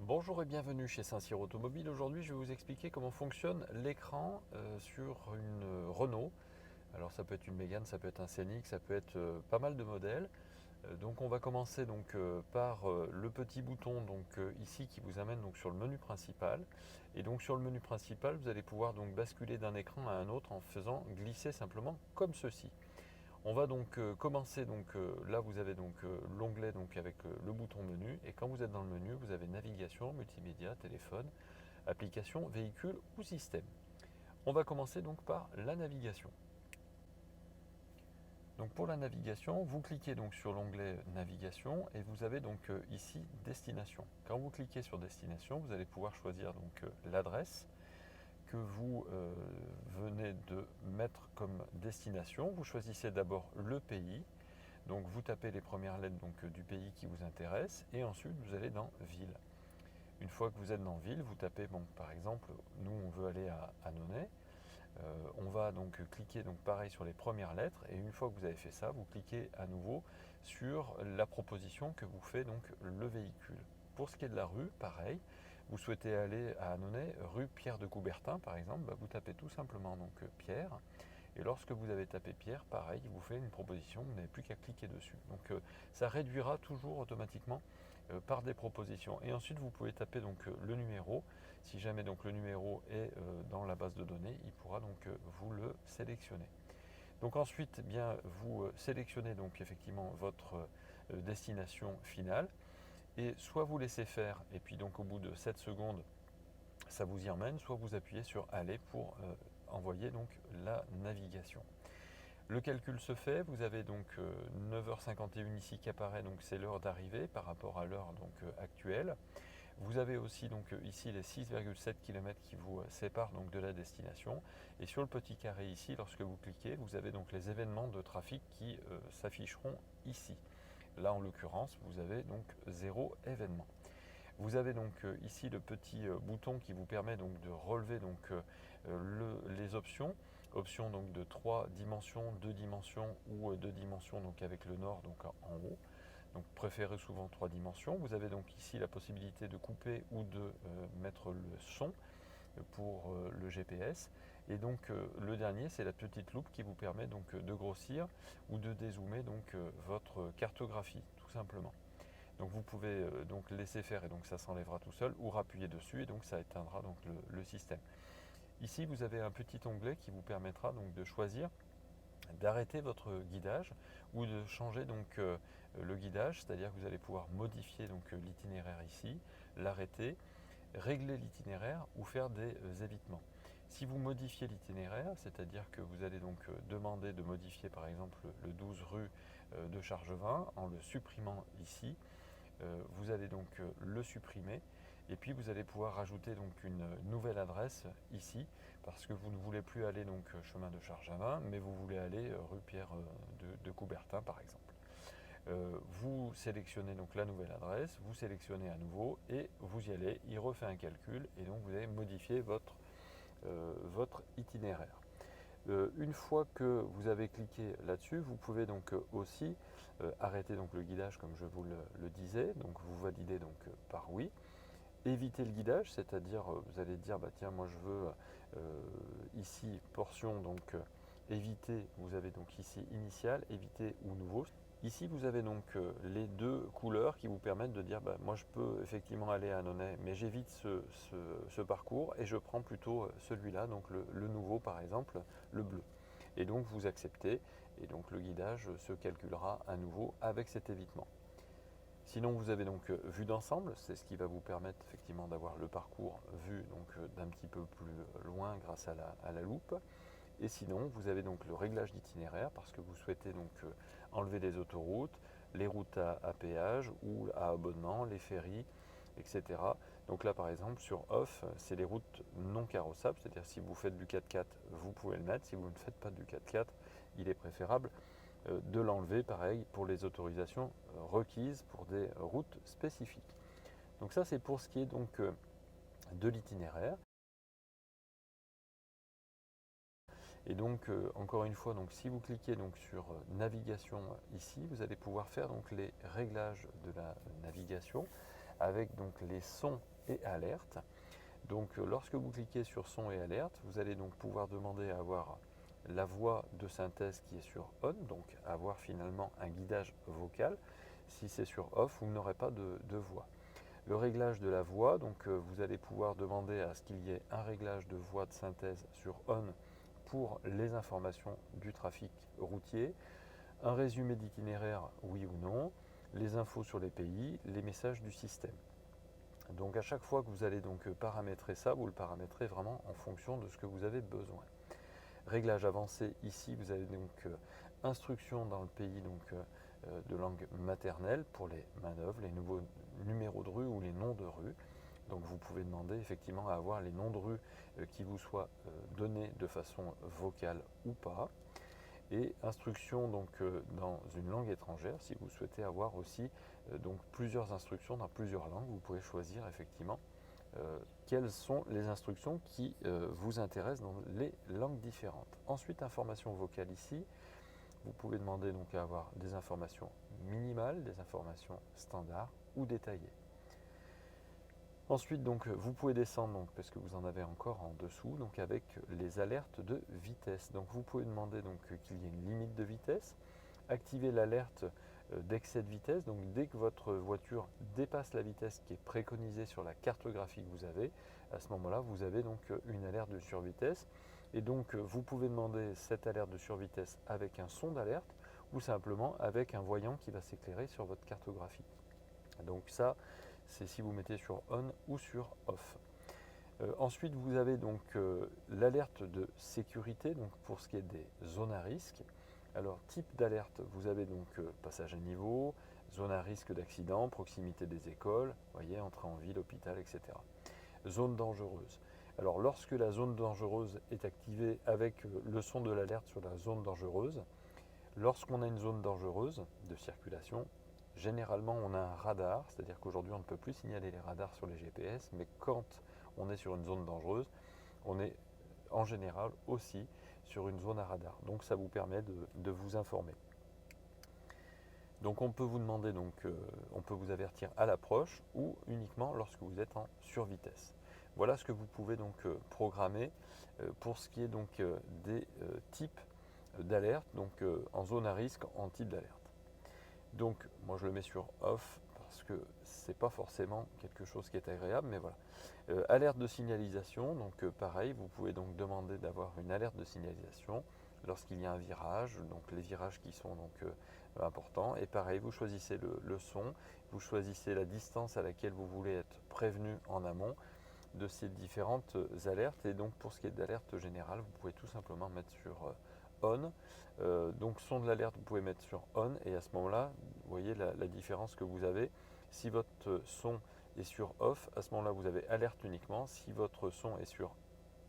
Bonjour et bienvenue chez Saint-Cyr Automobile. Aujourd'hui, je vais vous expliquer comment fonctionne l'écran sur une Renault. Alors ça peut être une Mégane, ça peut être un Scénic, ça peut être pas mal de modèles. Donc on va commencer par le petit bouton ici qui vous amène sur le menu principal. Et donc sur le menu principal, vous allez pouvoir basculer d'un écran à un autre en faisant glisser simplement comme ceci. On va commencer, là vous avez l'onglet avec le bouton menu, et quand vous êtes dans le menu, vous avez navigation, multimédia, téléphone, application, véhicule ou système. On va commencer par la navigation. Donc pour la navigation, vous cliquez sur l'onglet navigation et vous avez ici destination. Quand vous cliquez sur destination, vous allez pouvoir choisir l'adresse que vous venez de mettre comme destination. Vous choisissez d'abord le pays. Donc vous tapez les premières lettres du pays qui vous intéresse et ensuite vous allez dans ville. Une fois que vous êtes dans ville, vous tapez par exemple, nous on veut aller à Annonay. On va cliquer pareil sur les premières lettres et une fois que vous avez fait ça, vous cliquez à nouveau sur la proposition que vous fait le véhicule. Pour ce qui est de la rue, pareil, vous souhaitez aller à Annonay, rue Pierre de Coubertin par exemple, vous tapez tout simplement Pierre. Et lorsque vous avez tapé Pierre, pareil, il vous fait une proposition, vous n'avez plus qu'à cliquer dessus. Donc ça réduira toujours automatiquement par des propositions. Et ensuite, vous pouvez taper le numéro. Si jamais le numéro est dans la base de données, il pourra vous le sélectionner. Donc ensuite, vous sélectionnez effectivement votre destination finale. Et soit vous laissez faire, et puis au bout de 7 secondes, ça vous y emmène, soit vous appuyez sur Aller pour envoyer la navigation. Le calcul se fait, vous avez 9h51 ici qui apparaît, donc c'est l'heure d'arrivée par rapport à l'heure actuelle. Vous avez aussi ici les 6,7 km qui vous séparent de la destination. Et sur le petit carré ici, lorsque vous cliquez, vous avez les événements de trafic qui s'afficheront ici. Là en l'occurrence, vous avez 0 événement. Vous avez ici le petit bouton qui vous permet de relever les options. Options de 3 dimensions, 2 dimensions ou 2 dimensions avec le nord en haut. Donc préférez souvent 3 dimensions. Vous avez ici la possibilité de couper ou de mettre le son pour le GPS. Et le dernier, c'est la petite loupe qui vous permet de grossir ou de dézoomer votre cartographie tout simplement. Donc vous pouvez laisser faire et ça s'enlèvera tout seul ou rappuyer dessus et ça éteindra le système. Ici vous avez un petit onglet qui vous permettra de choisir d'arrêter votre guidage ou de changer le guidage, c'est-à-dire que vous allez pouvoir modifier l'itinéraire ici, l'arrêter, régler l'itinéraire ou faire des évitements. Si vous modifiez l'itinéraire, c'est-à-dire que vous allez demander de modifier par exemple le 12 rue de Chargevin en le supprimant ici, vous allez le supprimer et puis vous allez pouvoir rajouter une nouvelle adresse ici parce que vous ne voulez plus aller chemin de Chargevin mais vous voulez aller rue Pierre de Coubertin par exemple. Vous sélectionnez la nouvelle adresse, vous sélectionnez à nouveau et vous y allez, il refait un calcul et vous allez modifier votre itinéraire. Une fois que vous avez cliqué là-dessus, vous pouvez aussi arrêter le guidage comme je vous le disais, donc vous validez par oui. Éviter le guidage, c'est-à-dire vous allez dire tiens moi je veux ici portion éviter, vous avez ici initial, éviter ou nouveau. Ici vous avez les deux couleurs qui vous permettent de dire moi je peux effectivement aller à Annonay mais j'évite ce parcours et je prends plutôt celui-là, le nouveau par exemple, le bleu. Et donc vous acceptez et le guidage se calculera à nouveau avec cet évitement. Sinon vous avez vue d'ensemble, c'est ce qui va vous permettre effectivement d'avoir le parcours vu d'un petit peu plus loin grâce à la loupe. Et sinon vous avez le réglage d'itinéraire parce que vous souhaitez enlever les autoroutes, les routes à péage ou à abonnement, les ferries, etc. Donc là par exemple sur off, c'est les routes non carrossables, c'est-à-dire si vous faites du 4x4, vous pouvez le mettre, si vous ne faites pas du 4x4, il est préférable de l'enlever, pareil pour les autorisations requises pour des routes spécifiques. Donc ça c'est pour ce qui est de l'itinéraire. Et encore une fois, si vous cliquez sur navigation ici, vous allez pouvoir faire les réglages de la navigation avec les sons et alerte. Donc lorsque vous cliquez sur son et alerte, vous allez donc pouvoir demander à avoir la voix de synthèse qui est sur on, donc avoir finalement un guidage vocal. Si c'est sur off, vous n'aurez pas de voix. Le réglage de la voix, donc vous allez pouvoir demander à ce qu'il y ait un réglage de voix de synthèse sur on pour les informations du trafic routier, un résumé d'itinéraire, oui ou non, les infos sur les pays, les messages du système. Donc à chaque fois que vous allez donc paramétrer ça, vous le paramétrez vraiment en fonction de ce que vous avez besoin. Réglage avancé, ici vous avez donc instructions dans le pays de langue maternelle pour les manœuvres, les nouveaux numéros de rue ou les noms de rue. Donc vous pouvez demander effectivement à avoir les noms de rue qui vous soient donnés de façon vocale ou pas. Et instructions donc dans une langue étrangère, si vous souhaitez avoir aussi donc plusieurs instructions dans plusieurs langues, vous pouvez choisir effectivement quelles sont les instructions qui vous intéressent dans les langues différentes. Ensuite, information vocale ici, vous pouvez demander donc à avoir des informations minimales, des informations standards ou détaillées. Ensuite, donc, vous pouvez descendre, donc, parce que vous en avez encore en dessous, donc, avec les alertes de vitesse. Donc, vous pouvez demander donc, qu'il y ait une limite de vitesse, activer l'alerte d'excès de vitesse. Donc, dès que votre voiture dépasse la vitesse qui est préconisée sur la cartographie que vous avez, à ce moment-là, vous avez donc une alerte de survitesse. Et donc, vous pouvez demander cette alerte de survitesse avec un son d'alerte ou simplement avec un voyant qui va s'éclairer sur votre cartographie. Donc ça, c'est si vous mettez sur on ou sur off. Ensuite, vous avez donc l'alerte de sécurité, donc pour ce qui est des zones à risque. Alors, type d'alerte, vous avez donc passage à niveau, zone à risque d'accident, proximité des écoles, voyez, entrée en ville, hôpital, etc. Zone dangereuse. Alors, lorsque la zone dangereuse est activée avec le son de l'alerte sur la zone dangereuse, lorsqu'on a une zone dangereuse de circulation, généralement on a un radar, c'est-à-dire qu'aujourd'hui on ne peut plus signaler les radars sur les GPS, mais quand on est sur une zone dangereuse, on est en général aussi sur une zone à radar. Donc ça vous permet de vous informer. Donc on peut vous demander, on peut vous avertir à l'approche ou uniquement lorsque vous êtes en survitesse. Voilà ce que vous pouvez donc programmer pour ce qui est donc des types d'alerte, donc en zone à risque, en type d'alerte. Donc moi je le mets sur off parce que c'est pas forcément quelque chose qui est agréable, mais voilà. Alerte de signalisation, donc pareil, vous pouvez donc demander d'avoir une alerte de signalisation lorsqu'il y a un virage, donc les virages qui sont donc importants. Et pareil, vous choisissez le son, vous choisissez la distance à laquelle vous voulez être prévenu en amont de ces différentes alertes. Et donc pour ce qui est d'alerte générale, vous pouvez tout simplement mettre sur on. Donc son de l'alerte, vous pouvez mettre sur on et à ce moment-là, vous voyez la différence que vous avez. Si votre son est sur off, à ce moment-là, vous avez alerte uniquement. Si votre son est sur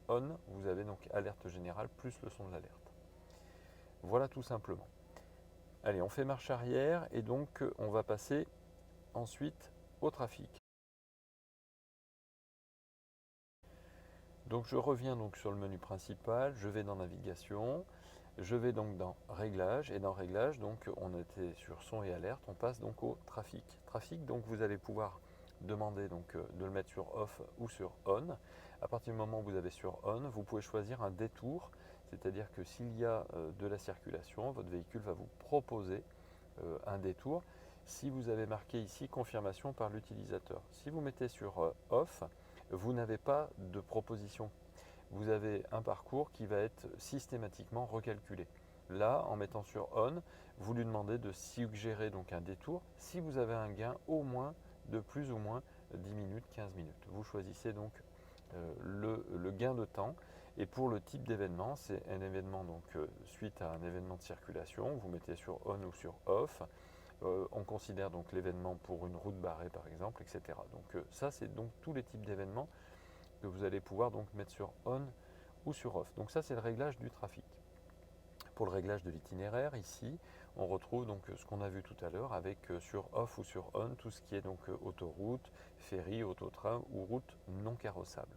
on, vous avez donc alerte générale plus le son de l'alerte. Voilà tout simplement. Allez, on fait marche arrière et donc on va passer ensuite au trafic. Donc je reviens donc sur le menu principal, je vais dans navigation, je vais donc dans réglages et dans réglages, donc on était sur son et alerte, on passe donc au trafic. Trafic, donc vous allez pouvoir demander donc de le mettre sur off ou sur on. À partir du moment où vous avez sur on, vous pouvez choisir un détour, c'est-à-dire que s'il y a de la circulation, votre véhicule va vous proposer un détour. Si vous avez marqué ici confirmation par l'utilisateur, si vous mettez sur off, vous n'avez pas de proposition. Vous avez un parcours qui va être systématiquement recalculé. Là, en mettant sur on, vous lui demandez de suggérer donc un détour si vous avez un gain au moins de plus ou moins 10 minutes, 15 minutes. Vous choisissez donc le gain de temps. Et pour le type d'événement, c'est un événement donc suite à un événement de circulation, vous mettez sur on ou sur off. On considère donc l'événement pour une route barrée par exemple, etc. Donc ça c'est donc tous les types d'événements que vous allez pouvoir donc mettre sur on ou sur off. Donc ça c'est le réglage du trafic. Pour le réglage de l'itinéraire, ici, on retrouve donc ce qu'on a vu tout à l'heure avec sur off ou sur on tout ce qui est donc autoroute, ferry, autotrain ou route non carrossable.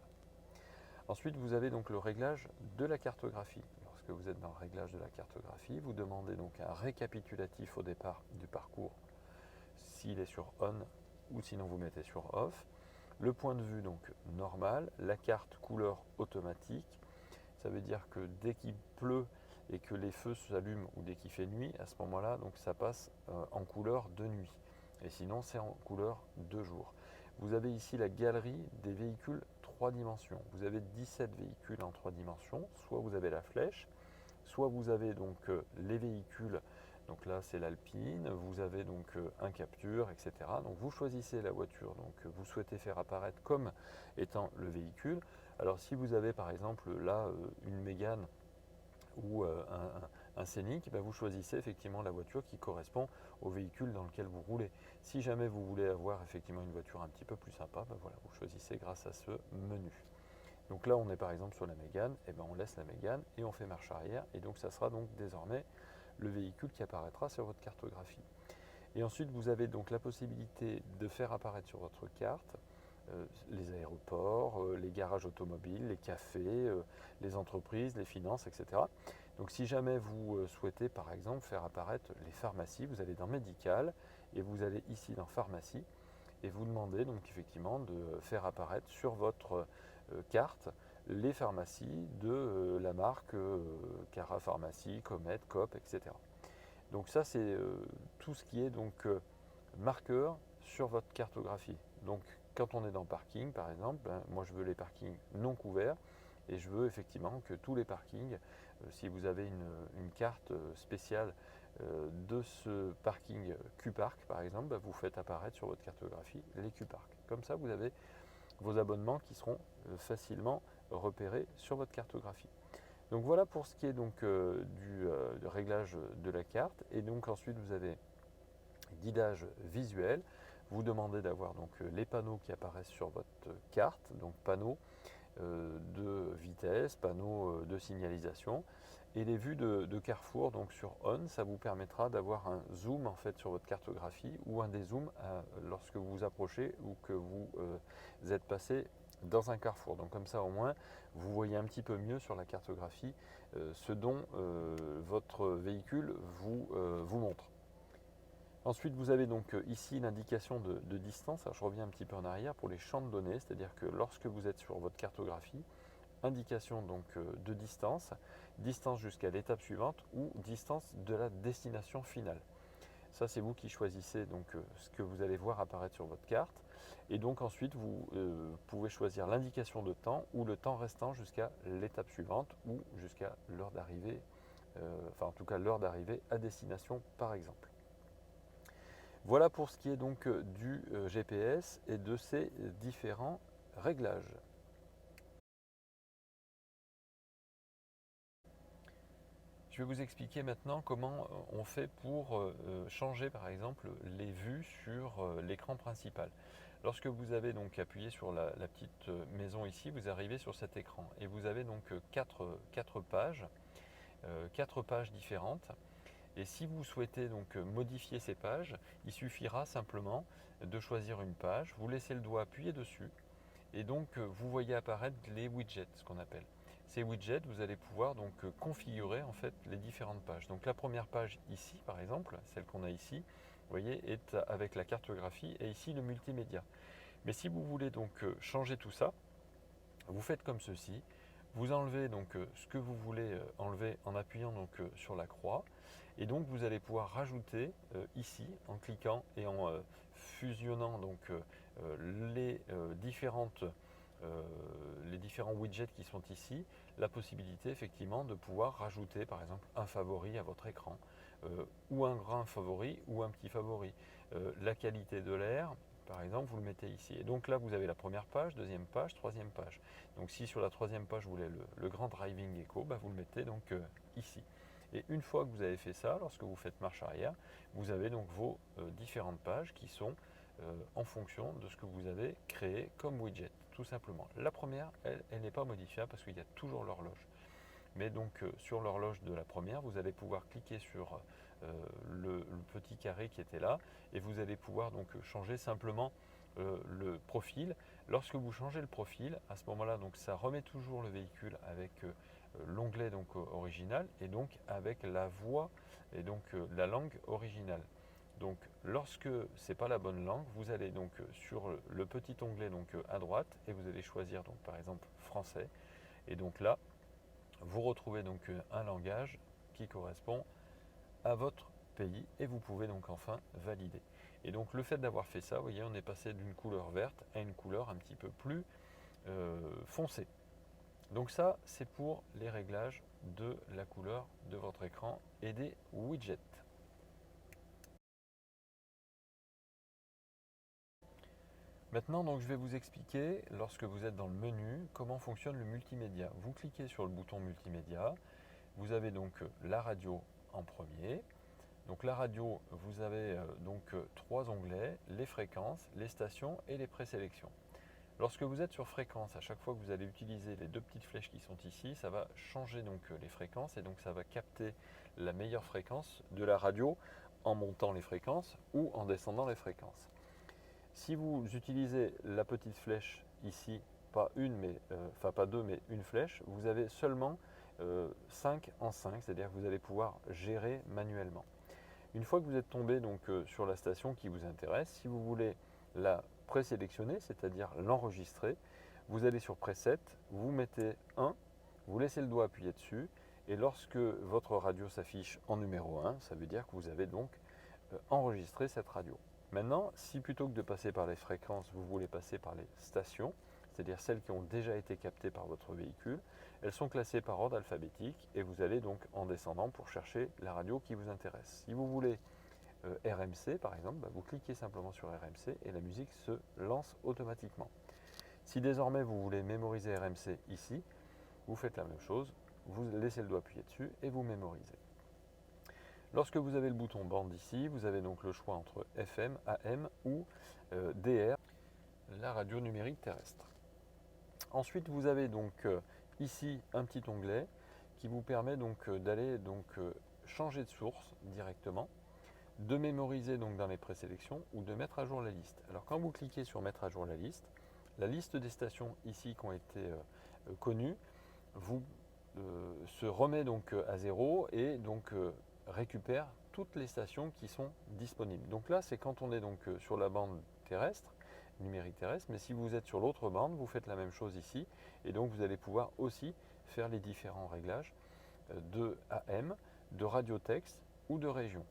Ensuite, vous avez donc le réglage de la cartographie. Lorsque vous êtes dans le réglage de la cartographie, vous demandez donc un récapitulatif au départ du parcours s'il est sur on ou sinon vous mettez sur off. Le point de vue donc normal, la carte couleur automatique, ça veut dire que dès qu'il pleut et que les feux s'allument ou dès qu'il fait nuit, à ce moment-là, donc ça passe en couleur de nuit. Et sinon, c'est en couleur de jour. Vous avez ici la galerie des véhicules 3 dimensions. Vous avez 17 véhicules en 3 dimensions. Soit vous avez la flèche, soit vous avez donc les véhicules. Donc là, c'est l'Alpine. Vous avez donc un Capture, etc. Donc vous choisissez la voiture donc vous souhaitez faire apparaître comme étant le véhicule. Alors si vous avez par exemple là une Mégane ou un Scénic, ben vous choisissez effectivement la voiture qui correspond au véhicule dans lequel vous roulez. Si jamais vous voulez avoir effectivement une voiture un petit peu plus sympa, ben voilà, vous choisissez grâce à ce menu. Donc là on est par exemple sur la Mégane, et ben on laisse la Mégane et on fait marche arrière, et donc ça sera donc désormais le véhicule qui apparaîtra sur votre cartographie. Et ensuite vous avez donc la possibilité de faire apparaître sur votre carte les aéroports, les garages automobiles, les cafés, les entreprises, les finances, etc. Donc si jamais vous souhaitez par exemple faire apparaître les pharmacies, vous allez dans médical et vous allez ici dans pharmacie et vous demandez donc effectivement de faire apparaître sur votre carte les pharmacies de la marque Cara Pharmacie, Comet, Coop, etc. Donc ça c'est tout ce qui est donc marqueur sur votre cartographie. Donc quand on est dans le parking par exemple, ben, moi je veux les parkings non couverts et je veux effectivement que tous les parkings, si vous avez une carte spéciale de ce parking Q-Park par exemple, ben, vous faites apparaître sur votre cartographie les Q-Park. Comme ça vous avez vos abonnements qui seront facilement repérés sur votre cartographie. Donc voilà pour ce qui est donc du réglage de la carte. Et donc ensuite vous avez guidage visuel. Vous demandez d'avoir donc les panneaux qui apparaissent sur votre carte, donc panneaux de vitesse, panneaux de signalisation. Et les vues de carrefour donc sur On, ça vous permettra d'avoir un zoom en fait sur votre cartographie ou un dézoom lorsque vous vous approchez ou que vous êtes passé dans un carrefour. Donc comme ça au moins vous voyez un petit peu mieux sur la cartographie ce dont votre véhicule vous montre. Ensuite, vous avez donc ici l'indication de distance. Alors, je reviens un petit peu en arrière pour les champs de données, c'est-à-dire que lorsque vous êtes sur votre cartographie, indication donc de distance, distance jusqu'à l'étape suivante ou distance de la destination finale. Ça, c'est vous qui choisissez donc ce que vous allez voir apparaître sur votre carte. Et donc ensuite, vous pouvez choisir l'indication de temps ou le temps restant jusqu'à l'étape suivante ou jusqu'à l'heure d'arrivée, enfin en tout cas l'heure d'arrivée à destination par exemple. Voilà pour ce qui est donc du GPS et de ses différents réglages. Je vais vous expliquer maintenant comment on fait pour changer par exemple les vues sur l'écran principal. Lorsque vous avez donc appuyé sur la petite maison ici, vous arrivez sur cet écran et vous avez donc quatre pages différentes. Et si vous souhaitez donc modifier ces pages, il suffira simplement de choisir une page, vous laissez le doigt appuyé dessus et donc vous voyez apparaître les widgets, ce qu'on appelle. Ces widgets, vous allez pouvoir donc configurer en fait les différentes pages. Donc la première page ici par exemple, celle qu'on a ici, vous voyez, est avec la cartographie et ici le multimédia. Mais si vous voulez donc changer tout ça, vous faites comme ceci. Vous enlevez donc ce que vous voulez enlever en appuyant donc sur la croix. Et donc vous allez pouvoir rajouter ici en cliquant et en fusionnant donc les différents widgets qui sont ici, la possibilité effectivement de pouvoir rajouter par exemple un favori à votre écran ou un grand favori ou un petit favori. La qualité de l'air, par exemple, vous le mettez ici. Et donc là, vous avez la première page, deuxième page, troisième page. Donc si sur la troisième page, vous voulez le grand driving echo, bah, vous le mettez donc ici. Et une fois que vous avez fait ça, lorsque vous faites marche arrière, vous avez donc vos différentes pages qui sont en fonction de ce que vous avez créé comme widget, tout simplement. La première, elle n'est pas modifiable parce qu'il y a toujours l'horloge. Mais donc sur l'horloge de la première, vous allez pouvoir cliquer sur le petit carré qui était là et vous allez pouvoir donc changer simplement le profil. Lorsque vous changez le profil, à ce moment-là, donc ça remet toujours le véhicule avec l'onglet donc original et donc avec la voix et donc la langue originale. Donc lorsque ce n'est pas la bonne langue, vous allez donc sur le petit onglet donc à droite et vous allez choisir donc par exemple français. Et donc là, vous retrouvez donc un langage qui correspond à votre pays et vous pouvez donc enfin valider. Et donc le fait d'avoir fait ça, vous voyez, on est passé d'une couleur verte à une couleur un petit peu plus foncée. Donc ça, c'est pour les réglages de la couleur de votre écran et des widgets. Maintenant, donc, je vais vous expliquer, lorsque vous êtes dans le menu, comment fonctionne le multimédia. Vous cliquez sur le bouton multimédia, vous avez donc la radio en premier. Donc la radio, vous avez donc trois onglets, les fréquences, les stations et les présélections. Lorsque vous êtes sur fréquence, à chaque fois que vous allez utiliser les deux petites flèches qui sont ici, ça va changer donc les fréquences et donc ça va capter la meilleure fréquence de la radio en montant les fréquences ou en descendant les fréquences. Si vous utilisez la petite flèche ici, pas une, mais enfin pas deux, mais une flèche, vous avez seulement 5 en 5, c'est-à-dire que vous allez pouvoir gérer manuellement. Une fois que vous êtes tombé donc sur la station qui vous intéresse, si vous voulez la présélectionner, c'est-à-dire l'enregistrer, vous allez sur Preset, vous mettez 1, vous laissez le doigt appuyé dessus, et lorsque votre radio s'affiche en numéro 1, ça veut dire que vous avez donc enregistré cette radio. Maintenant, si plutôt que de passer par les fréquences, vous voulez passer par les stations, c'est-à-dire celles qui ont déjà été captées par votre véhicule, elles sont classées par ordre alphabétique et vous allez donc en descendant pour chercher la radio qui vous intéresse. Si vous voulez RMC par exemple, vous cliquez simplement sur RMC et la musique se lance automatiquement. Si désormais vous voulez mémoriser RMC ici, vous faites la même chose, vous laissez le doigt appuyé dessus et vous mémorisez. Lorsque vous avez le bouton bande ici, vous avez donc le choix entre FM, AM ou DR, la radio numérique terrestre. Ensuite, vous avez donc ici un petit onglet qui vous permet donc d'aller changer de source directement, de mémoriser donc dans les présélections ou de mettre à jour la liste. Alors quand vous cliquez sur mettre à jour la liste des stations ici qui ont été connues se remet donc à zéro et donc récupère toutes les stations qui sont disponibles. Donc là, c'est quand on est donc sur la bande terrestre, numérique terrestre, mais si vous êtes sur l'autre bande, vous faites la même chose ici, et donc vous allez pouvoir aussi faire les différents réglages de AM, de radio-texte ou de région.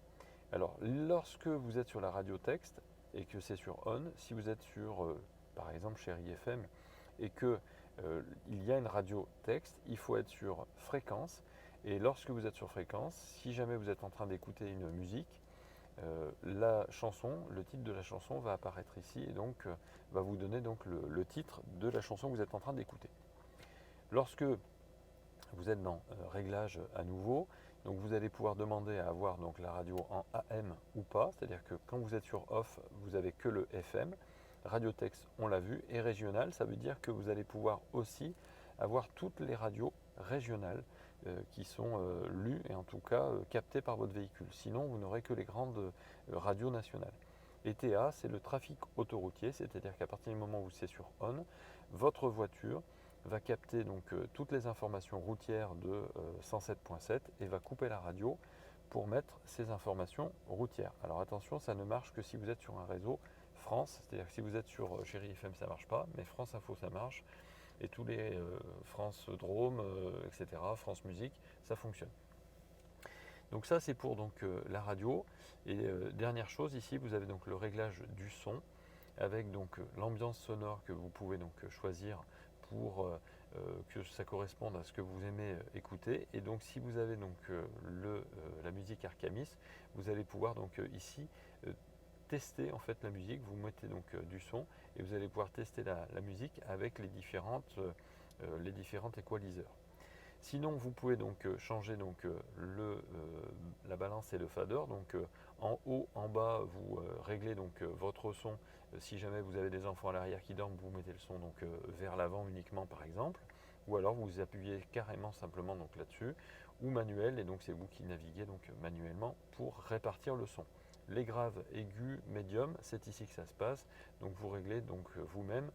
Alors, lorsque vous êtes sur la radio-texte et que c'est sur ON, si vous êtes sur, par exemple, Chérie FM, et que il y a une radio texte, il faut être sur fréquence. Et lorsque vous êtes sur fréquence, si jamais vous êtes en train d'écouter une musique, la chanson, le titre de la chanson va apparaître ici et donc va vous donner donc le titre de la chanson que vous êtes en train d'écouter. Lorsque vous êtes dans réglage à nouveau, donc vous allez pouvoir demander à avoir donc la radio en AM ou pas, c'est-à-dire que quand vous êtes sur off, vous avez que le FM. Radiotexte, on l'a vu, et régional, ça veut dire que vous allez pouvoir aussi avoir toutes les radios régionales qui sont lues et en tout cas captées par votre véhicule. Sinon, vous n'aurez que les grandes radios nationales. Et TA, c'est le trafic autoroutier, c'est-à-dire qu'à partir du moment où c'est sur ON, votre voiture va capter donc toutes les informations routières de 107.7 et va couper la radio pour mettre ces informations routières. Alors attention, ça ne marche que si vous êtes sur un réseau France, c'est-à-dire que si vous êtes sur Chérie FM, ça ne marche pas, mais France Info, ça marche, et tous les France Drôme, etc., France Musique, ça fonctionne. Donc ça, c'est pour donc, la radio. Et dernière chose, ici, vous avez donc le réglage du son, avec donc l'ambiance sonore que vous pouvez donc choisir pour que ça corresponde à ce que vous aimez écouter. Et donc si vous avez donc la musique Arcamis, vous allez pouvoir donc ici tester en fait la musique. Vous mettez donc du son et vous allez pouvoir tester la musique avec les différentes equaliseurs. Sinon, vous pouvez donc changer donc, la balance et le fader. Donc en haut, en bas, vous réglez donc votre son. Si jamais vous avez des enfants à l'arrière qui dorment, vous mettez le son donc vers l'avant uniquement par exemple. Ou alors vous appuyez carrément simplement donc là-dessus. Ou manuel, et donc c'est vous qui naviguez donc manuellement pour répartir le son. Les graves, aigus, médiums, c'est ici que ça se passe. Donc vous réglez donc vous-même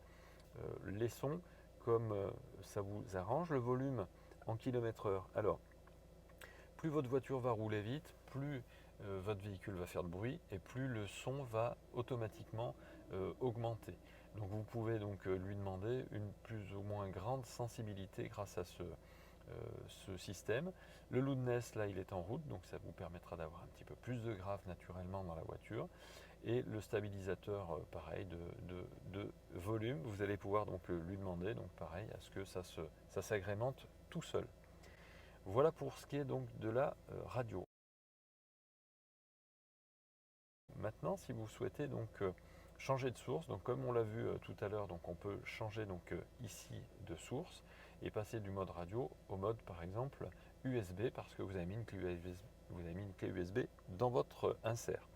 les sons comme ça vous arrange. Le volume en km/h. Alors, plus votre voiture va rouler vite, plus votre véhicule va faire de bruit et plus le son va automatiquement augmenter. Donc vous pouvez donc lui demander une plus ou moins grande sensibilité grâce à ce système. Le loudness, là, il est en route, donc ça vous permettra d'avoir un petit peu plus de grave naturellement dans la voiture. Et le stabilisateur, pareil, de volume, vous allez pouvoir donc lui demander, donc pareil, à ce que ça s'agrémente tout seul. Voilà pour ce qui est donc de la radio. Maintenant, si vous souhaitez donc changer de source, donc comme on l'a vu tout à l'heure, donc on peut changer donc ici de source et passer du mode radio au mode par exemple USB parce que vous avez mis une clé USB, dans votre insert.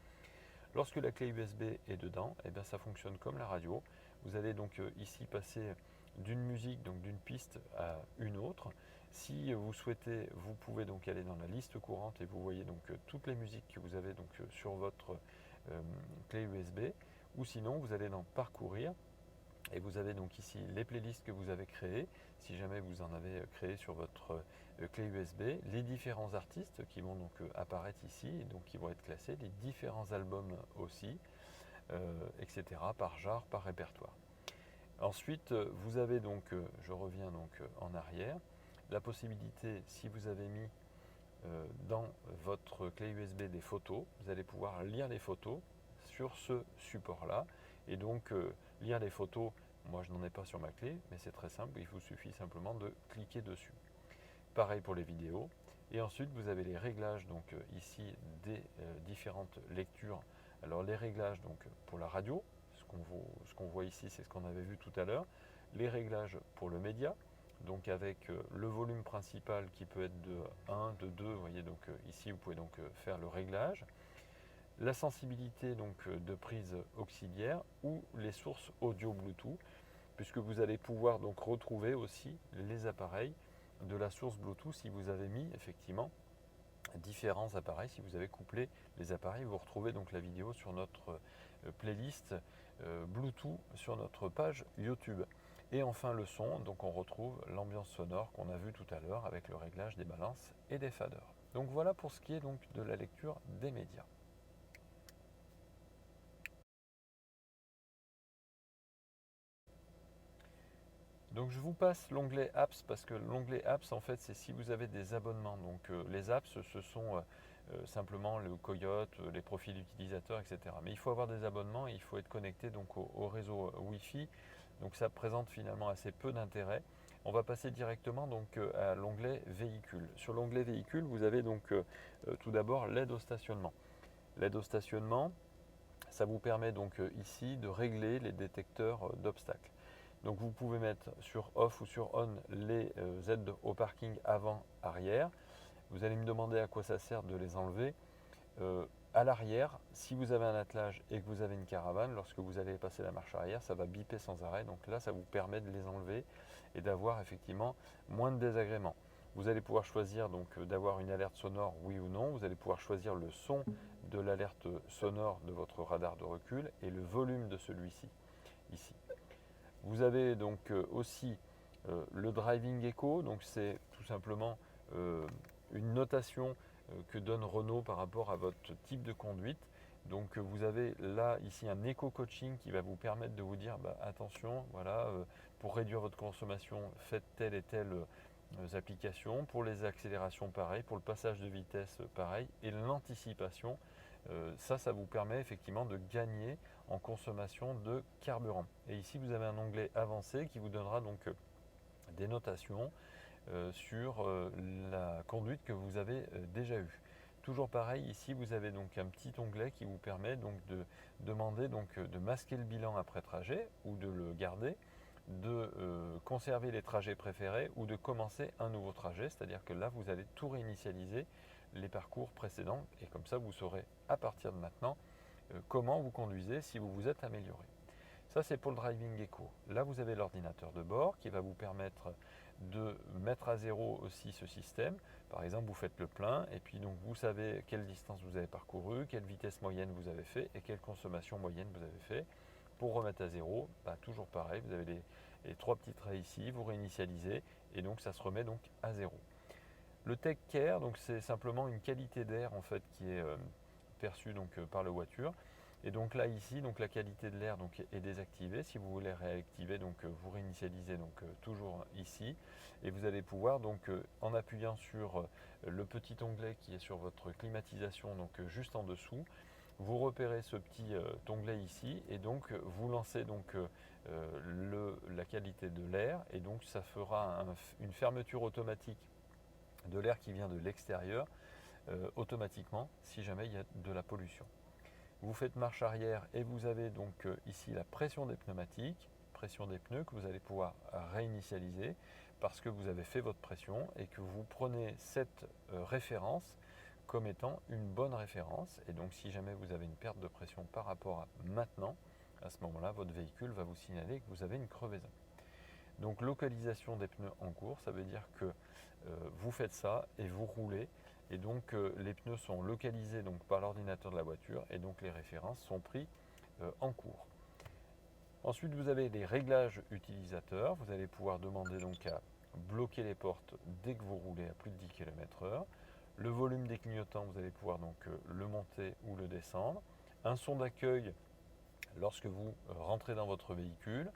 Lorsque la clé USB est dedans, et bien ça fonctionne comme la radio. Vous allez donc ici passer d'une musique, donc d'une piste à une autre. Si vous souhaitez, vous pouvez donc aller dans la liste courante et vous voyez donc toutes les musiques que vous avez donc sur votre clé USB. Ou sinon, vous allez dans Parcourir et vous avez donc ici les playlists que vous avez créées, si jamais vous en avez créé sur votre clé USB, les différents artistes qui vont donc apparaître ici, donc qui vont être classés, les différents albums aussi, etc. par genre, par répertoire. Ensuite, vous avez donc, je reviens donc en arrière, la possibilité, si vous avez mis dans votre clé USB des photos, vous allez pouvoir lire les photos sur ce support-là. Et donc, lire les photos, moi je n'en ai pas sur ma clé, mais c'est très simple, il vous suffit simplement de cliquer dessus. Pareil pour les vidéos. Et ensuite, vous avez les réglages, donc ici, des différentes lectures. Alors, les réglages donc, pour la radio, ce qu'on voit ici, c'est ce qu'on avait vu tout à l'heure. Les réglages pour le média, donc avec le volume principal qui peut être de 1, de 2, vous voyez, donc ici, vous pouvez donc faire le réglage. La sensibilité donc, de prise auxiliaire ou les sources audio Bluetooth, puisque vous allez pouvoir donc retrouver aussi les appareils de la source Bluetooth si vous avez mis effectivement différents appareils. Si vous avez couplé les appareils, vous retrouvez donc la vidéo sur notre playlist Bluetooth sur notre page YouTube. Et enfin le son, donc on retrouve l'ambiance sonore qu'on a vue tout à l'heure avec le réglage des balances et des faders. Donc voilà pour ce qui est donc de la lecture des médias. Donc je vous passe l'onglet Apps parce que l'onglet Apps en fait c'est si vous avez des abonnements. Donc les apps ce sont simplement le Coyote, les profils utilisateurs, etc. Mais il faut avoir des abonnements et il faut être connecté donc au réseau Wi-Fi. Donc ça présente finalement assez peu d'intérêt. On va passer directement donc à l'onglet Véhicule. Sur l'onglet Véhicule, vous avez donc tout d'abord l'aide au stationnement. L'aide au stationnement, ça vous permet donc ici de régler les détecteurs d'obstacles. Donc vous pouvez mettre sur off ou sur on les aides au parking avant, arrière. Vous allez me demander à quoi ça sert de les enlever. À l'arrière, si vous avez un attelage et que vous avez une caravane, lorsque vous allez passer la marche arrière, ça va biper sans arrêt. Donc là, ça vous permet de les enlever et d'avoir effectivement moins de désagréments. Vous allez pouvoir choisir donc d'avoir une alerte sonore, oui ou non. Vous allez pouvoir choisir le son de l'alerte sonore de votre radar de recul et le volume de celui-ci, ici. Vous avez donc aussi le driving echo, donc c'est tout simplement une notation que donne Renault par rapport à votre type de conduite. Donc vous avez là ici un éco-coaching qui va vous permettre de vous dire attention, voilà, pour réduire votre consommation, faites telle et telle applications, pour les accélérations pareil, pour le passage de vitesse pareil, et l'anticipation, ça vous permet effectivement de gagner en consommation de carburant. Et ici vous avez un onglet avancé qui vous donnera donc des notations sur la conduite que vous avez déjà eue. Toujours pareil, ici vous avez donc un petit onglet qui vous permet donc de demander donc de masquer le bilan après trajet ou de le garder, de conserver les trajets préférés ou de commencer un nouveau trajet, c'est-à-dire que là vous allez tout réinitialiser les parcours précédents et comme ça vous saurez à partir de maintenant comment vous conduisez si vous vous êtes amélioré. Ça c'est pour le driving echo. Là vous avez l'ordinateur de bord qui va vous permettre de mettre à zéro aussi ce système. Par exemple vous faites le plein et puis donc vous savez quelle distance vous avez parcouru, quelle vitesse moyenne vous avez fait et quelle consommation moyenne vous avez fait. Pour remettre à zéro, toujours pareil, vous avez les trois petits traits ici, vous réinitialisez et donc ça se remet donc à zéro. Le Tech Care, donc c'est simplement une qualité d'air en fait qui est perçu donc, par la voiture. Et donc là ici, donc, la qualité de l'air est désactivée. Si vous voulez réactiver, donc, vous réinitialisez donc, toujours ici. Et vous allez pouvoir donc en appuyant sur le petit onglet qui est sur votre climatisation, donc juste en dessous, vous repérez ce petit onglet ici et donc vous lancez donc la qualité de l'air et donc ça fera une fermeture automatique de l'air qui vient de l'extérieur automatiquement si jamais il y a de la pollution. Vous faites marche arrière et vous avez donc ici la pression des pneumatiques, pression des pneus que vous allez pouvoir réinitialiser parce que vous avez fait votre pression et que vous prenez cette référence comme étant une bonne référence. Et donc si jamais vous avez une perte de pression par rapport à maintenant, à ce moment-là, votre véhicule va vous signaler que vous avez une crevaison. Donc localisation des pneus en cours, ça veut dire que vous faites ça et vous roulez. Et donc les pneus sont localisés donc, par l'ordinateur de la voiture et donc les références sont prises en cours. Ensuite, vous avez les réglages utilisateurs. Vous allez pouvoir demander donc à bloquer les portes dès que vous roulez à plus de 10 km/h. Le volume des clignotants, vous allez pouvoir donc le monter ou le descendre. Un son d'accueil lorsque vous rentrez dans votre véhicule.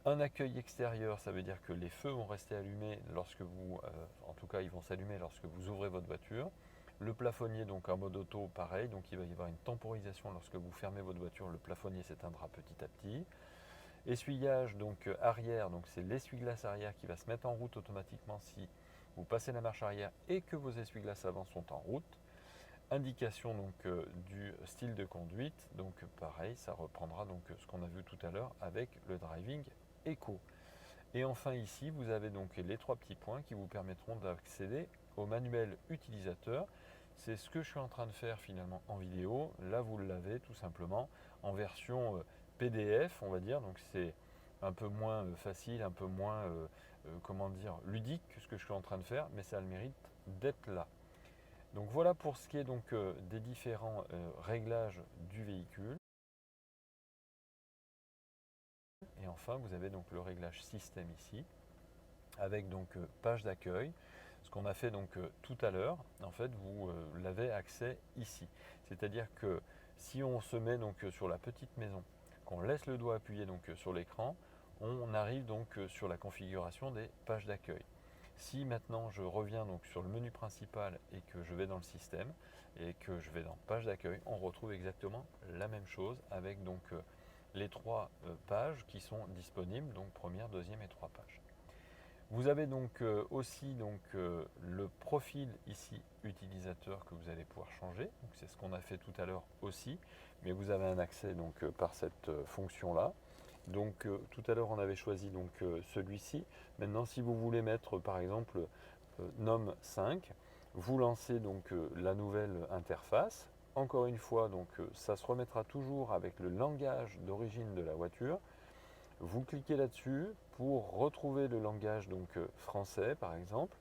Un accueil extérieur, ça veut dire que les feux vont rester allumés lorsque vous, en tout cas ils vont s'allumer lorsque vous ouvrez votre voiture. Le plafonnier donc en mode auto, pareil, donc il va y avoir une temporisation lorsque vous fermez votre voiture, le plafonnier s'éteindra petit à petit. Essuyage donc arrière, donc c'est l'essuie-glace arrière qui va se mettre en route automatiquement si vous passez la marche arrière et que vos essuie-glaces avant sont en route. Indication donc du style de conduite, donc pareil, ça reprendra donc ce qu'on a vu tout à l'heure avec le driving éco. Et enfin ici, vous avez donc les trois petits points qui vous permettront d'accéder au manuel utilisateur. C'est ce que je suis en train de faire finalement en vidéo. Là, vous l'avez tout simplement en version PDF, on va dire. Donc c'est un peu moins facile, un peu moins, comment dire, ludique que ce que je suis en train de faire, mais ça a le mérite d'être là. Donc voilà pour ce qui est donc des différents réglages du véhicule. Et enfin, vous avez donc le réglage système ici, avec donc page d'accueil. Ce qu'on a fait donc tout à l'heure, en fait, vous l'avez accès ici. C'est-à-dire que si on se met donc sur la petite maison, qu'on laisse le doigt appuyé donc sur l'écran, on arrive donc sur la configuration des pages d'accueil. Si maintenant je reviens donc sur le menu principal et que je vais dans le système et que je vais dans page d'accueil, on retrouve exactement la même chose avec donc les trois pages qui sont disponibles, donc première, deuxième et trois pages. Vous avez donc aussi donc, le profil ici utilisateur que vous allez pouvoir changer. C'est ce qu'on a fait tout à l'heure aussi, mais vous avez un accès donc, par cette fonction-là. Donc tout à l'heure on avait choisi donc celui-ci. Maintenant si vous voulez mettre par exemple NOM 5, vous lancez donc la nouvelle interface. Encore une fois donc ça se remettra toujours avec le langage d'origine de la voiture. Vous cliquez là-dessus pour retrouver le langage donc français par exemple,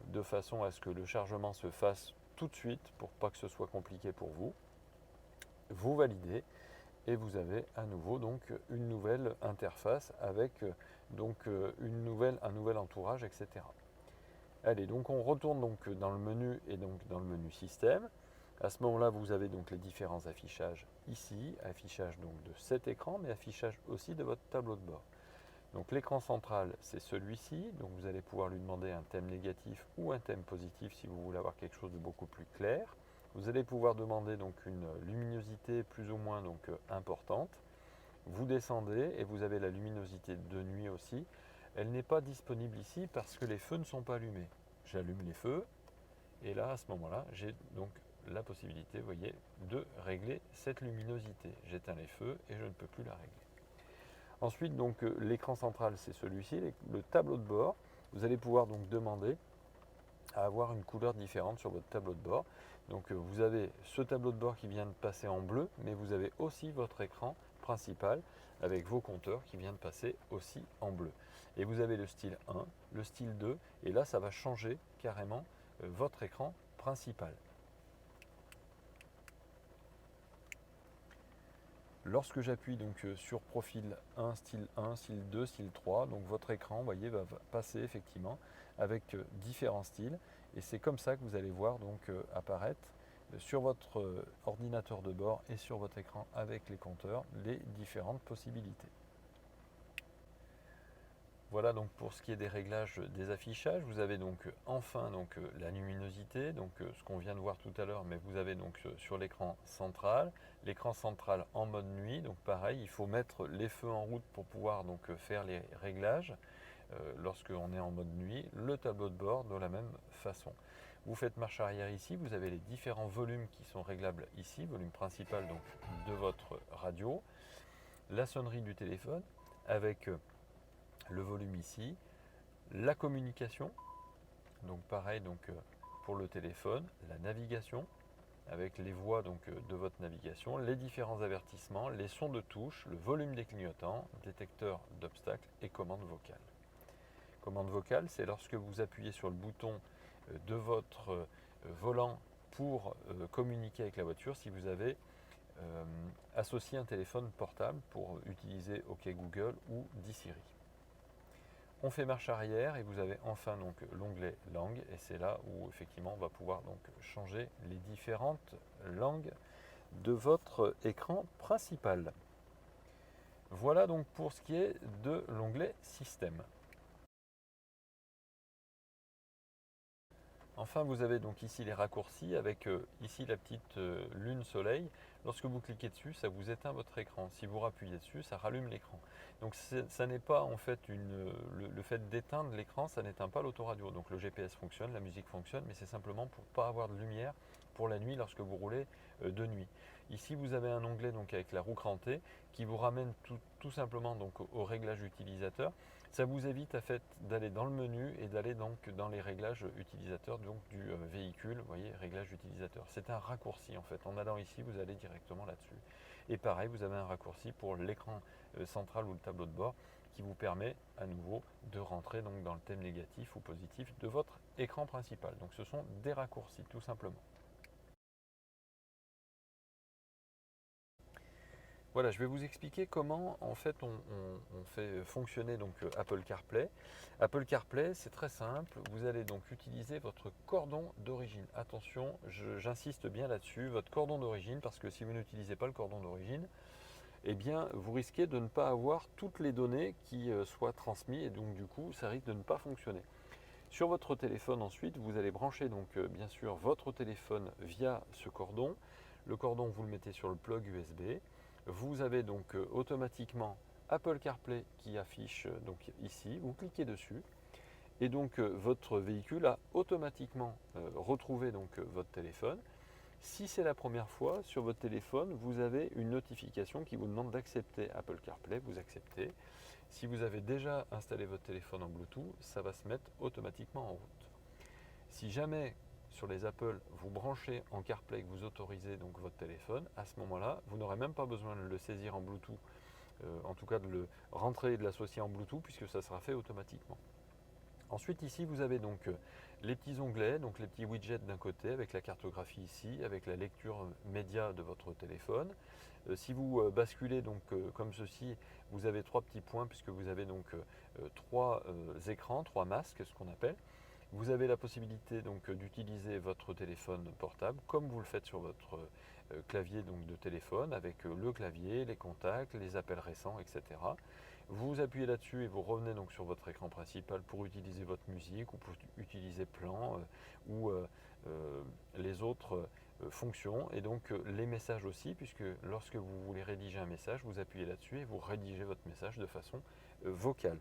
de façon à ce que le chargement se fasse tout de suite pour pas que ce soit compliqué pour vous. Vous validez. Et vous avez à nouveau donc une nouvelle interface avec donc un nouvel entourage, etc. Allez, donc on retourne donc dans le menu et donc dans le menu système. À ce moment-là, vous avez donc les différents affichages ici, affichage donc de cet écran, mais affichage aussi de votre tableau de bord. Donc l'écran central, c'est celui-ci, donc vous allez pouvoir lui demander un thème négatif ou un thème positif si vous voulez avoir quelque chose de beaucoup plus clair. Vous allez pouvoir demander donc une luminosité plus ou moins donc importante. Vous descendez et vous avez la luminosité de nuit aussi. Elle n'est pas disponible ici parce que les feux ne sont pas allumés. J'allume les feux et là à ce moment-là, j'ai donc la possibilité, vous voyez, de régler cette luminosité. J'éteins les feux et je ne peux plus la régler. Ensuite, donc l'écran central, c'est celui-ci, le tableau de bord. Vous allez pouvoir donc demander à avoir une couleur différente sur votre tableau de bord. Donc vous avez ce tableau de bord qui vient de passer en bleu, mais vous avez aussi votre écran principal avec vos compteurs qui vient de passer aussi en bleu. Et vous avez le style 1, le style 2, et là ça va changer carrément votre écran principal. Lorsque j'appuie donc sur profil 1, style 2, style 3, donc votre écran, vous voyez, va passer effectivement avec différents styles. Et c'est comme ça que vous allez voir donc apparaître sur votre ordinateur de bord et sur votre écran avec les compteurs les différentes possibilités. Voilà donc pour ce qui est des réglages des affichages. Vous avez donc enfin donc la luminosité, donc ce qu'on vient de voir tout à l'heure, mais vous avez donc sur l'écran central en mode nuit. Donc pareil, il faut mettre les feux en route pour pouvoir donc faire les réglages lorsque on est en mode nuit. Le tableau de bord de la même façon. Vous faites marche arrière ici, vous avez les différents volumes qui sont réglables ici, volume principal donc de votre radio, la sonnerie du téléphone avec le volume ici, la communication, donc pareil donc pour le téléphone, la navigation avec les voix donc de votre navigation, les différents avertissements, les sons de touche, le volume des clignotants, détecteur d'obstacles et commande vocale. Commande vocale, c'est lorsque vous appuyez sur le bouton de votre volant pour communiquer avec la voiture, si vous avez associé un téléphone portable pour utiliser OK Google ou Siri. On fait marche arrière et vous avez enfin donc l'onglet langue et c'est là où effectivement on va pouvoir donc changer les différentes langues de votre écran principal. Voilà donc pour ce qui est de l'onglet système. Enfin, vous avez donc ici les raccourcis avec ici la petite lune soleil. Lorsque vous cliquez dessus, ça vous éteint votre écran. Si vous rappuyez dessus, ça rallume l'écran. Donc ça n'est pas en fait le fait d'éteindre l'écran, ça n'éteint pas l'autoradio. Donc le GPS fonctionne, la musique fonctionne, mais c'est simplement pour ne pas avoir de lumière pour la nuit lorsque vous roulez de nuit. Ici, vous avez un onglet donc avec la roue crantée qui vous ramène tout simplement donc au réglage utilisateur. Ça vous évite en fait d'aller dans le menu et d'aller donc dans les réglages utilisateurs donc du véhicule, vous voyez, réglage utilisateur. C'est un raccourci en fait. En allant ici, vous allez directement là-dessus. Et pareil, vous avez un raccourci pour l'écran central ou le tableau de bord qui vous permet à nouveau de rentrer donc dans le thème négatif ou positif de votre écran principal. Donc ce sont des raccourcis tout simplement. Voilà, je vais vous expliquer comment en fait on fait fonctionner donc Apple CarPlay. Apple CarPlay, c'est très simple. Vous allez donc utiliser votre cordon d'origine. Attention, j'insiste bien là-dessus, votre cordon d'origine, parce que si vous n'utilisez pas le cordon d'origine, eh bien vous risquez de ne pas avoir toutes les données qui soient transmises et donc du coup ça risque de ne pas fonctionner. Sur votre téléphone ensuite, vous allez brancher donc bien sûr votre téléphone via ce cordon. Le cordon, vous le mettez sur le plug USB. Vous avez donc automatiquement Apple CarPlay qui affiche donc ici. Vous cliquez dessus et donc votre véhicule a automatiquement retrouvé donc votre téléphone. Si c'est la première fois sur votre téléphone, vous avez une notification qui vous demande d'accepter Apple CarPlay. Vous acceptez. Si vous avez déjà installé votre téléphone en Bluetooth, ça va se mettre automatiquement en route. Si jamais sur les Apple, vous branchez en CarPlay que vous autorisez donc votre téléphone, à ce moment-là, vous n'aurez même pas besoin de le saisir en Bluetooth, en tout cas de le rentrer et de l'associer en Bluetooth, puisque ça sera fait automatiquement. Ensuite, ici, vous avez donc les petits onglets, donc les petits widgets d'un côté, avec la cartographie ici, avec la lecture média de votre téléphone. Si vous basculez donc comme ceci, vous avez trois petits points, puisque vous avez donc trois écrans, trois masques, ce qu'on appelle. Vous avez la possibilité donc d'utiliser votre téléphone portable comme vous le faites sur votre clavier donc, de téléphone avec le clavier, les contacts, les appels récents, etc. Vous appuyez là-dessus et vous revenez donc sur votre écran principal pour utiliser votre musique ou pour utiliser plan ou les autres fonctions et donc les messages aussi, puisque lorsque vous voulez rédiger un message, vous appuyez là-dessus et vous rédigez votre message de façon vocale.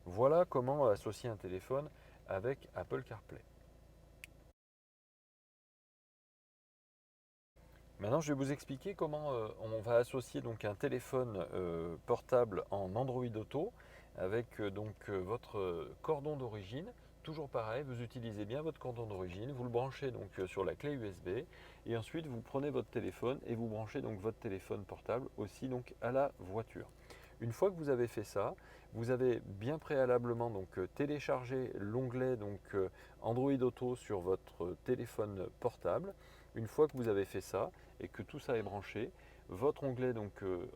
Voilà comment associer un téléphone avec Apple CarPlay. Maintenant, je vais vous expliquer comment on va associer donc un téléphone portable en Android Auto avec votre cordon d'origine. Toujours pareil, vous utilisez bien votre cordon d'origine, vous le branchez donc sur la clé USB et ensuite vous prenez votre téléphone et vous branchez donc votre téléphone portable aussi donc à la voiture. Une fois que vous avez fait ça, vous avez bien préalablement donc téléchargé l'onglet Android Auto sur votre téléphone portable. Une fois que vous avez fait ça et que tout ça est branché, votre onglet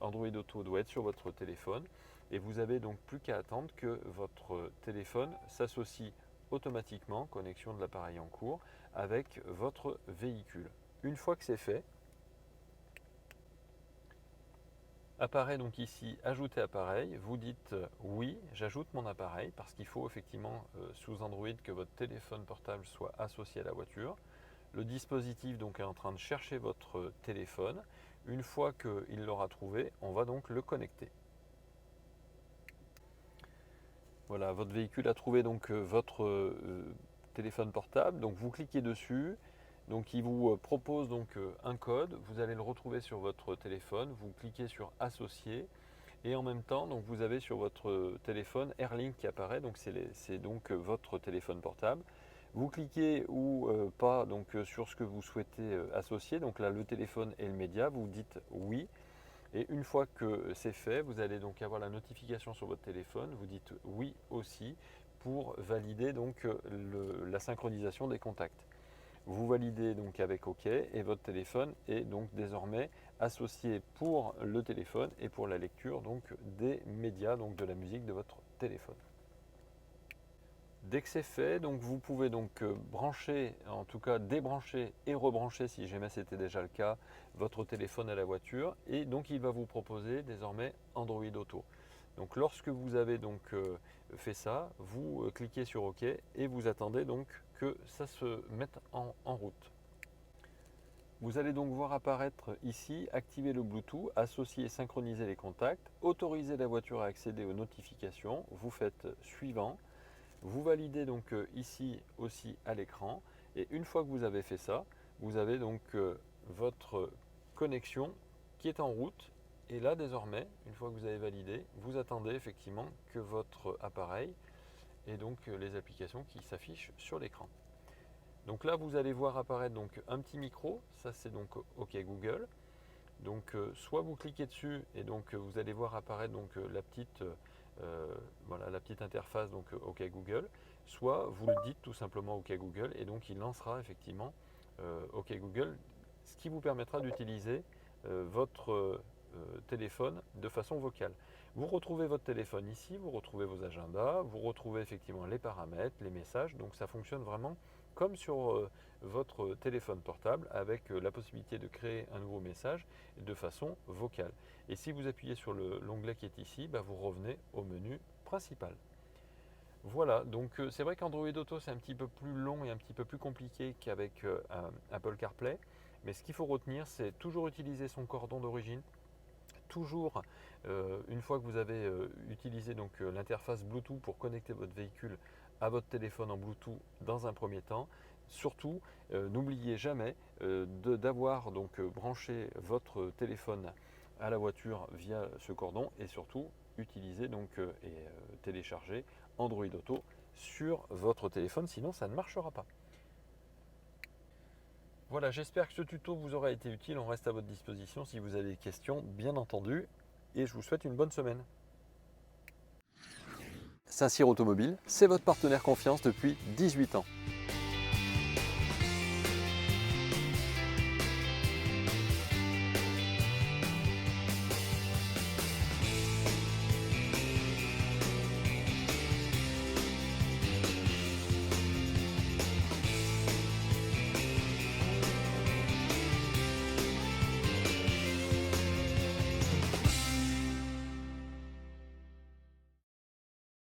Android Auto doit être sur votre téléphone et vous avez donc plus qu'à attendre que votre téléphone s'associe automatiquement, connexion de l'appareil en cours, avec votre véhicule. Une fois que c'est fait, apparaît donc ici ajouter appareil, vous dites oui, j'ajoute mon appareil parce qu'il faut effectivement sous Android que votre téléphone portable soit associé à la voiture. Le dispositif donc est en train de chercher votre téléphone. Une fois qu'il l'aura trouvé, on va donc le connecter. Voilà, votre véhicule a trouvé donc votre téléphone portable, donc vous cliquez dessus. Donc il vous propose donc un code, vous allez le retrouver sur votre téléphone, vous cliquez sur associer et en même temps donc vous avez sur votre téléphone Airlink qui apparaît, donc c'est donc votre téléphone portable. Vous cliquez ou pas donc sur ce que vous souhaitez associer, donc là le téléphone et le média, vous dites oui. Et une fois que c'est fait, vous allez donc avoir la notification sur votre téléphone, vous dites oui aussi pour valider donc la synchronisation des contacts. Vous validez donc avec OK et votre téléphone est donc désormais associé pour le téléphone et pour la lecture donc des médias, donc de la musique de votre téléphone. Dès que c'est fait, donc vous pouvez donc brancher, en tout cas débrancher et rebrancher si jamais c'était déjà le cas, votre téléphone à la voiture et donc il va vous proposer désormais Android Auto. Donc lorsque vous avez donc fait ça, vous cliquez sur OK et vous attendez donc que ça se mette en route. Vous allez donc voir apparaître ici, activer le Bluetooth, associer et synchroniser les contacts, autoriser la voiture à accéder aux notifications, vous faites suivant. Vous validez donc ici aussi à l'écran et une fois que vous avez fait ça, vous avez donc votre connexion qui est en route et là désormais, une fois que vous avez validé, vous attendez effectivement que votre appareil ait donc les applications qui s'affichent sur l'écran. Donc là vous allez voir apparaître donc un petit micro, ça c'est donc OK Google. Donc soit vous cliquez dessus et donc vous allez voir apparaître donc voilà, la petite interface donc OK Google, soit vous le dites tout simplement OK Google et donc il lancera effectivement OK Google, ce qui vous permettra d'utiliser votre téléphone de façon vocale. Vous retrouvez votre téléphone ici, vous retrouvez vos agendas, vous retrouvez effectivement les paramètres, les messages, donc ça fonctionne vraiment comme sur votre téléphone portable avec la possibilité de créer un nouveau message de façon vocale. Et si vous appuyez sur l'onglet qui est ici, vous revenez au menu principal. Voilà, donc c'est vrai qu'Android Auto c'est un petit peu plus long et un petit peu plus compliqué qu'avec Apple CarPlay, mais ce qu'il faut retenir c'est toujours utiliser son cordon d'origine, toujours une fois que vous avez utilisé donc l'interface Bluetooth pour connecter votre véhicule à votre téléphone en Bluetooth dans un premier temps. Surtout, n'oubliez jamais d'avoir donc branché votre téléphone à la voiture via ce cordon et surtout utiliser donc et télécharger Android Auto sur votre téléphone, sinon ça ne marchera pas. Voilà, j'espère que ce tuto vous aura été utile. On reste à votre disposition si vous avez des questions, bien entendu. Et je vous souhaite une bonne semaine. Saint-Cyr Automobile, c'est votre partenaire confiance depuis 18 ans.